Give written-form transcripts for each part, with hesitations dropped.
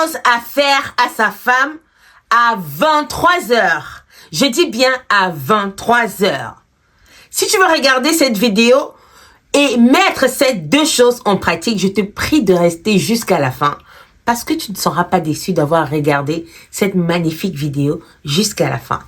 choses à faire à sa femme à 23 heures. Je dis bien à 23 heures. Si tu veux regarder cette vidéo et mettre ces deux choses en pratique, je te prie de rester jusqu'à la fin parce que tu ne seras pas déçu d'avoir regardé cette magnifique vidéo jusqu'à la fin.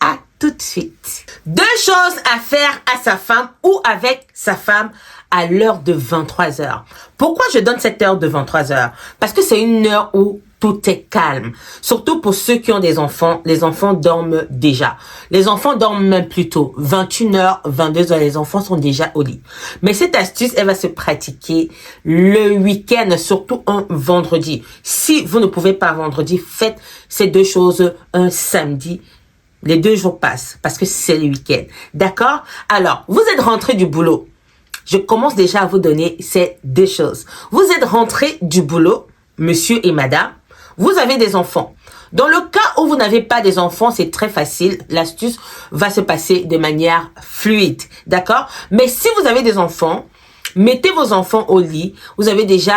À tout de suite. Deux choses à faire à sa femme ou avec sa femme à l'heure de 23 heures. Pourquoi je donne cette heure de 23 heures? Parce que c'est une heure où tout est calme. Surtout pour ceux qui ont des enfants. Les enfants dorment déjà. Les enfants dorment même plus tôt. 21 heures, 22 heures, les enfants sont déjà au lit. Mais cette astuce, elle va se pratiquer le week-end, surtout un vendredi. Si vous ne pouvez pas vendredi, faites ces deux choses un samedi. Les 2 jours passent parce que c'est le week-end. D'accord? Alors, vous êtes rentré du boulot. Je commence déjà à vous donner ces deux choses. Vous êtes rentré du boulot, monsieur et madame. Vous avez des enfants. Dans le cas où vous n'avez pas des enfants, c'est très facile. L'astuce va se passer de manière fluide. D'accord? Mais si vous avez des enfants, mettez vos enfants au lit. Vous avez déjà,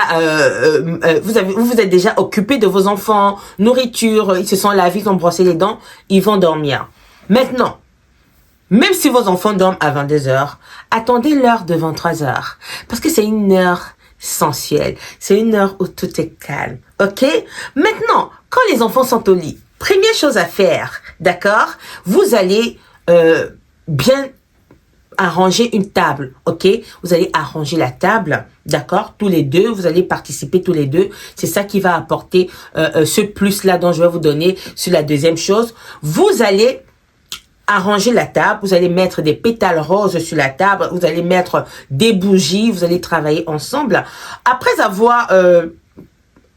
vous êtes déjà occupé de vos enfants, nourriture, ils se sont lavés, ils ont brossé les dents, ils vont dormir. Maintenant, même si vos enfants dorment à 22 heures, attendez l'heure de 23 heures. Parce que c'est une heure sensuelle. C'est une heure où tout est calme. OK? Maintenant, quand les enfants sont au lit, première chose à faire, d'accord? Vous allez bien arranger une table, ok? Vous allez arranger la table, d'accord? Tous les deux, vous allez participer tous les deux. C'est ça qui va apporter ce plus-là dont je vais vous donner sur la deuxième chose. Vous allez arranger la table, vous allez mettre des pétales roses sur la table, vous allez mettre des bougies, vous allez travailler ensemble. Après avoir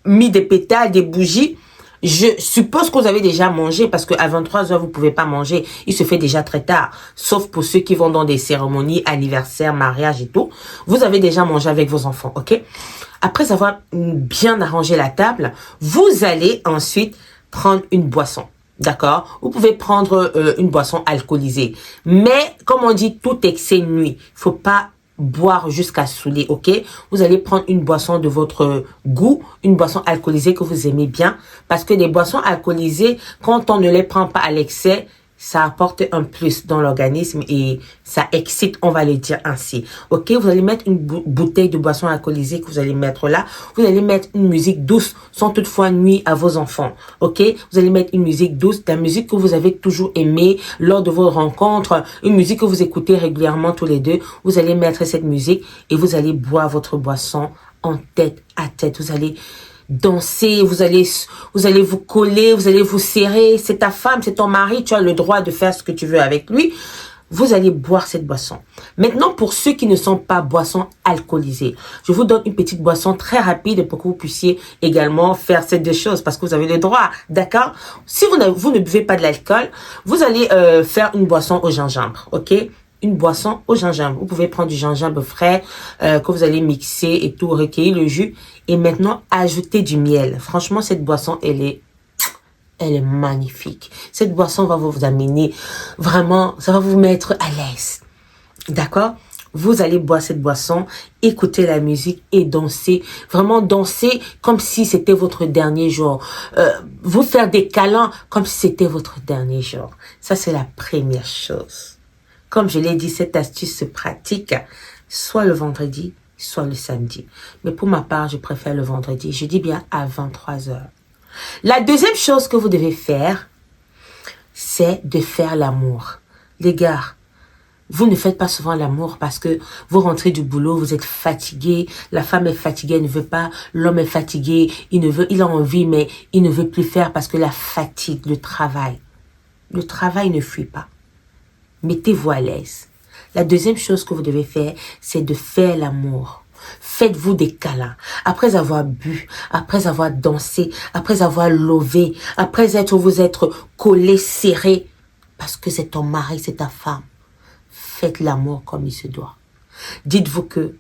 mis des pétales, des bougies, je suppose que vous avez déjà mangé parce qu'à 23 heures, vous pouvez pas manger. Il se fait déjà très tard. Sauf pour ceux qui vont dans des cérémonies, anniversaires, mariages et tout. Vous avez déjà mangé avec vos enfants, ok? Après avoir bien arrangé la table, vous allez ensuite prendre une boisson. D'accord? Vous pouvez prendre une boisson alcoolisée. Mais, comme on dit, tout excès nuit. Faut pas boire jusqu'à saouler, ok? Vous allez prendre une boisson de votre goût, une boisson alcoolisée que vous aimez bien. Parce que les boissons alcoolisées, quand on ne les prend pas à l'excès, ça apporte un plus dans l'organisme et ça excite, on va le dire ainsi. Ok, vous allez mettre une bouteille de boisson alcoolisée que vous allez mettre là. Vous allez mettre une musique douce sans toutefois nuire à vos enfants. Ok, vous allez mettre une musique douce, la musique que vous avez toujours aimée lors de vos rencontres, une musique que vous écoutez régulièrement tous les deux. Vous allez mettre cette musique et vous allez boire votre boisson en tête à tête. Vous allez danser, vous allez vous coller, vous allez vous serrer. C'est ta femme, c'est ton mari, tu as le droit de faire ce que tu veux avec lui. Vous allez boire cette boisson. Maintenant, pour ceux qui ne sont pas boissons alcoolisées, je vous donne une petite boisson très rapide pour que vous puissiez également faire ces deux choses parce que vous avez le droit, d'accord? Si vous ne buvez pas de l'alcool, vous allez faire une boisson au gingembre, ok? Une boisson au gingembre. Vous pouvez prendre du gingembre frais que vous allez mixer et tout, recueillir le jus et maintenant ajouter du miel. Franchement, cette boisson, elle est magnifique. Cette boisson va vous amener vraiment, ça va vous mettre à l'aise. D'accord? Vous allez boire cette boisson, écouter la musique et danser. Vraiment danser comme si c'était votre dernier jour. Vous faire des câlins comme si c'était votre dernier jour. Ça, c'est la première chose. Comme je l'ai dit, cette astuce se pratique soit le vendredi, soit le samedi. Mais pour ma part, je préfère le vendredi. Je dis bien à 23 heures. La deuxième chose que vous devez faire, c'est de faire l'amour. Les gars, vous ne faites pas souvent l'amour parce que vous rentrez du boulot, vous êtes fatigué, la femme est fatiguée, elle ne veut pas, l'homme est fatigué, il a envie, mais il ne veut plus faire parce que la fatigue, le travail ne fuit pas. Mettez-vous à l'aise. La deuxième chose que vous devez faire, c'est de faire l'amour. Faites-vous des câlins. Après avoir bu, après avoir dansé, après avoir levé, après vous être collé, serré, parce que c'est ton mari, c'est ta femme. Faites l'amour comme il se doit. Dites-vous que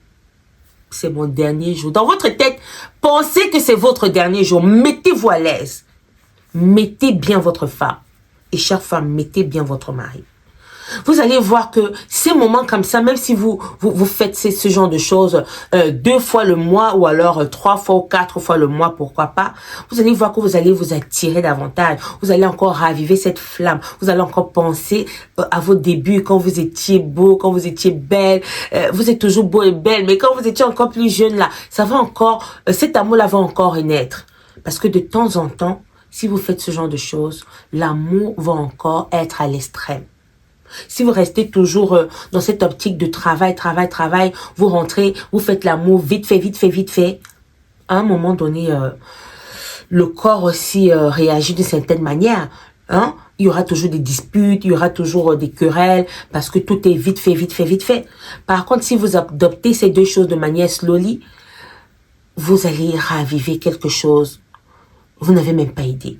c'est mon dernier jour. Dans votre tête, pensez que c'est votre dernier jour. Mettez-vous à l'aise. Mettez bien votre femme. Et chère femme, mettez bien votre mari. Vous allez voir que ces moments comme ça, même si vous faites ce genre de choses 2 fois le mois ou alors 3 fois ou 4 fois le mois, pourquoi pas, vous allez voir que vous allez vous attirer davantage. Vous allez encore raviver cette flamme. Vous allez encore penser à vos débuts, quand vous étiez beau, quand vous étiez belle. Vous êtes toujours beau et belle, mais quand vous étiez encore plus jeune là, ça va encore, cet amour-là va encore renaître. Parce que de temps en temps, si vous faites ce genre de choses, l'amour va encore être à l'extrême. Si vous restez toujours dans cette optique de travail, vous rentrez, vous faites l'amour vite fait, à un moment donné, le corps aussi réagit d'une certaine manière. Hein? Il y aura toujours des disputes, il y aura toujours des querelles, parce que tout est vite fait. Par contre, si vous adoptez ces deux choses de manière slowly, vous allez raviver quelque chose. Vous n'avez même pas idée.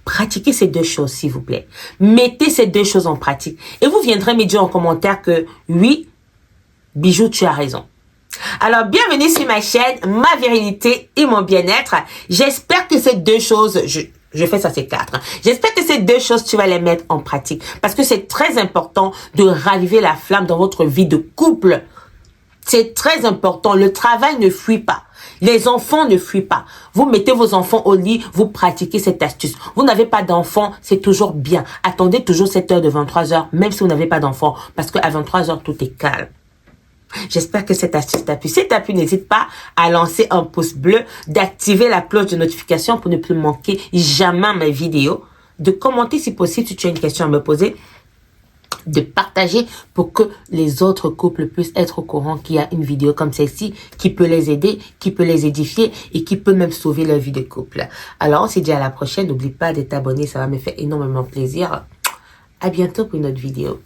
Pratiquez ces deux choses, s'il vous plaît. Mettez ces deux choses en pratique. Et vous viendrez me dire en commentaire que oui, Bijou, tu as raison. Alors, bienvenue sur ma chaîne, ma virilité et mon bien-être. J'espère que ces deux choses, je fais ça, c'est 4. J'espère que ces deux choses, tu vas les mettre en pratique. Parce que c'est très important de raviver la flamme dans votre vie de couple. C'est très important. Le travail ne fuit pas. Les enfants ne fuient pas. Vous mettez vos enfants au lit, vous pratiquez cette astuce. Vous n'avez pas d'enfants, c'est toujours bien. Attendez toujours cette heure de 23 heures, même si vous n'avez pas d'enfants, parce qu'à 23 heures, tout est calme. J'espère que cette astuce t'a plu. Si t'a plu, n'hésite pas à lancer un pouce bleu, d'activer la cloche de notification pour ne plus manquer jamais mes vidéos, de commenter si possible si tu as une question à me poser, de partager pour que les autres couples puissent être au courant qu'il y a une vidéo comme celle-ci qui peut les aider, qui peut les édifier et qui peut même sauver leur vie de couple. Alors, on se dit à la prochaine. N'oublie pas de t'abonner, ça va me faire énormément plaisir. À bientôt pour une autre vidéo.